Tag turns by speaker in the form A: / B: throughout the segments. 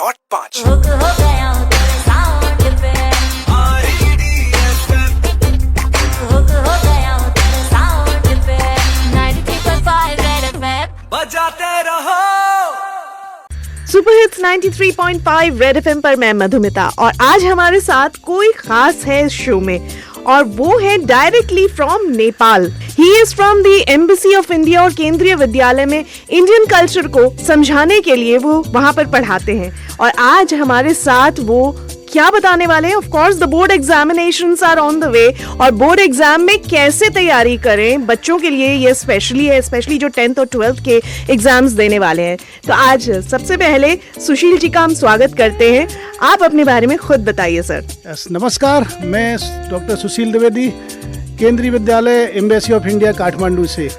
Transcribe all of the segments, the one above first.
A: 93.5
B: हो गया हूँ तेरे साउंड पे हो गया हूँ तेरे साउंड पे 93.5 रेड एफएम
A: बजाते रहो।
C: सुपर हिट्स 93.5 रेड एफएम पर मैं मधुमिता और आज हमारे साथ कोई खास है इस शो में और वो है directly from Nepal. He is from the embassy of India और केंद्रीय विद्यालय में इंडियन कल्चर को समझाने के लिए वो वहां पर पढ़ाते हैं और आज हमारे साथ वो क्या बताने वाले हैं। Of course the board examinations are on the way और बोर्ड एग्जाम में कैसे तैयारी करें बच्चों के लिए ये स्पेशली है, स्पेशली जो 10th और 12th के एग्जाम्स देने वाले हैं। तो आज सबसे पहले सुशील जी का हम स्वागत करते हैं। आप अपने बारे में खुद बताइए सर।
D: नमस्कार, मैं डॉक्टर सुशील द्विवेदी, केंद्रीय विद्यालय एम्बेसी ऑफ इंडिया काठमांडू से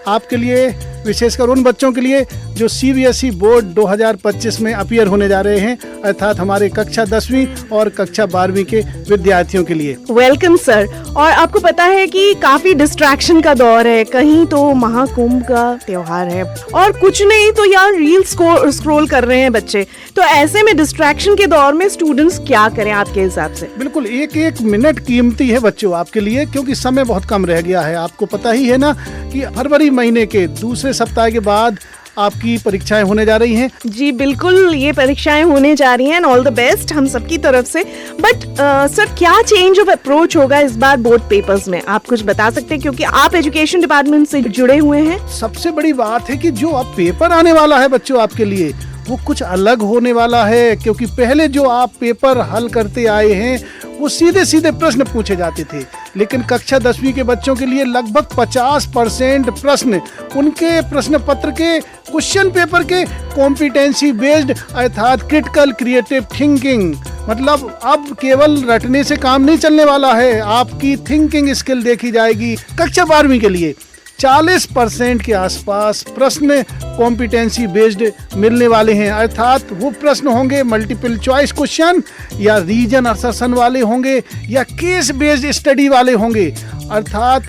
D: आपके लिए, विशेषकर उन बच्चों के लिए जो सीबीएसई बोर्ड 2025 में अपीयर होने जा रहे हैं, अर्थात हमारे कक्षा 10वीं और कक्षा 12वीं के विद्यार्थियों के लिए।
C: Welcome sir. और आपको पता है कि काफी डिस्ट्रैक्शन का दौर है, कहीं तो महाकुंभ का त्योहार है और कुछ नहीं तो यार रील्स स्क्रॉल कर रहे हैं बच्चे। तो ऐसे में डिस्ट्रैक्शन के दौर में स्टूडेंट्स क्या करें आपके हिसाब से?
D: बिल्कुल, एक एक मिनट कीमती है बच्चों आपके लिए, क्योंकि समय बहुत कम रह गया है। आपको पता ही है ना कि फरवरी महीने के दूसरे सप्ताह के बाद आपकी परीक्षाएं होने जा रही हैं।
C: जी बिल्कुल, ये परीक्षाएं होने जा रही हैं। ऑल द बेस्ट हम सबकी तरफ से। बट सर, क्या चेंज ऑफ अप्रोच होगा इस बार बोर्ड पेपर्स में? आप कुछ बता सकते हैं क्योंकि आप एजुकेशन डिपार्टमेंट से जुड़े हुए हैं।
D: सबसे बड़ी बात है कि जो अब पेपर आने वाला है बच्चों आपके लिए, वो कुछ अलग होने वाला है, क्योंकि पहले जो आप पेपर हल करते आए हैं वो सीधे सीधे प्रश्न पूछे जाते थे, लेकिन कक्षा 10वीं के बच्चों के लिए लगभग 50% प्रश्न उनके प्रश्न पत्र के क्वेश्चन पेपर के कॉम्पिटेंसी बेस्ड अर्थात क्रिटिकल क्रिएटिव थिंकिंग, मतलब अब केवल रटने से काम नहीं चलने वाला है, आपकी थिंकिंग स्किल देखी जाएगी। कक्षा 12वीं के लिए 40% के आसपास प्रश्न कॉम्पिटेंसी बेस्ड मिलने वाले हैं, अर्थात वो प्रश्न होंगे मल्टीपल चॉइस क्वेश्चन या रीजन असर्शन वाले होंगे या केस बेस्ड स्टडी वाले होंगे, अर्थात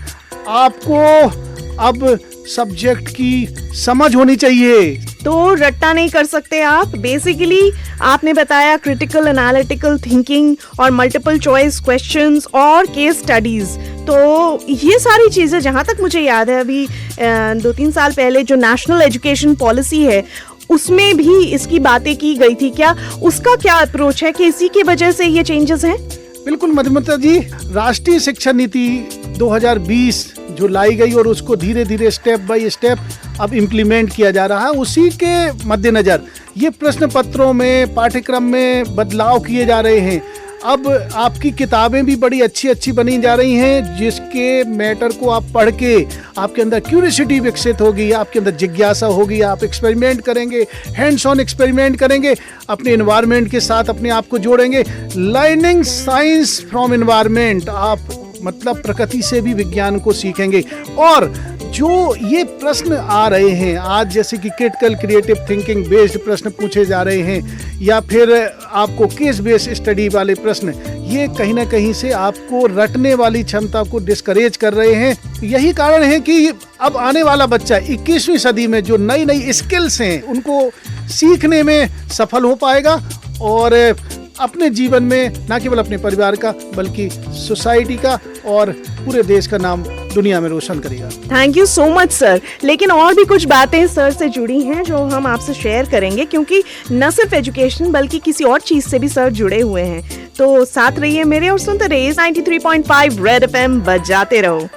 D: आपको अब सब्जेक्ट की समझ होनी चाहिए।
C: तो रट्टा नहीं कर सकते आप। बेसिकली आपने बताया क्रिटिकल एनालिटिकल थिंकिंग और मल्टीपल चॉइस क्वेश्चंस और केस स्टडीज। तो ये सारी चीज़ें जहाँ तक मुझे याद है, अभी 2-3 साल पहले जो नेशनल एजुकेशन पॉलिसी है उसमें भी इसकी बातें की गई थी। क्या उसका क्या अप्रोच है कि इसी की वजह से ये चेंजेस हैं?
D: बिल्कुल मधुमिता जी, राष्ट्रीय शिक्षा नीति 2020 जो लाई गई और उसको धीरे धीरे स्टेप बाय स्टेप अब इम्प्लीमेंट किया जा रहा है, उसी के मद्देनजर ये प्रश्न पत्रों में पाठ्यक्रम में बदलाव किए जा रहे हैं। अब आपकी किताबें भी बड़ी अच्छी अच्छी बनी जा रही हैं, जिसके मैटर को आप पढ़ के आपके अंदर क्यूरियोसिटी विकसित होगी, आपके अंदर जिज्ञासा होगी, आप एक्सपेरिमेंट करेंगे, हैंड्स ऑन एक्सपेरिमेंट करेंगे, अपने एनवायरनमेंट के साथ अपने आप को जोड़ेंगे। लर्निंग साइंस फ्रॉम एनवायरनमेंट, आप मतलब प्रकृति से भी विज्ञान को सीखेंगे। और जो ये प्रश्न आ रहे हैं आज, जैसे कि क्रिटिकल क्रिएटिव थिंकिंग बेस्ड प्रश्न पूछे जा रहे हैं या फिर आपको केस बेस्ड स्टडी वाले प्रश्न, ये कहीं ना कहीं से आपको रटने वाली क्षमता को डिस्करेज कर रहे हैं। यही कारण है कि अब आने वाला बच्चा 21वीं सदी में जो नई नई स्किल्स हैं उनको सीखने में सफल हो पाएगा और अपने जीवन में न केवल अपने परिवार का बल्कि सोसाइटी का और पूरे देश का नाम दुनिया में रोशन करेगा।
C: Thank you so much sir. लेकिन और भी कुछ बातें सर से जुड़ी हैं जो हम आपसे शेयर करेंगे, क्योंकि न सिर्फ एजुकेशन बल्कि किसी और चीज से भी सर जुड़े हुए हैं। तो साथ रहिए मेरे और सुनते रहिए 93.5 रेड एफएम, बजाते रहो।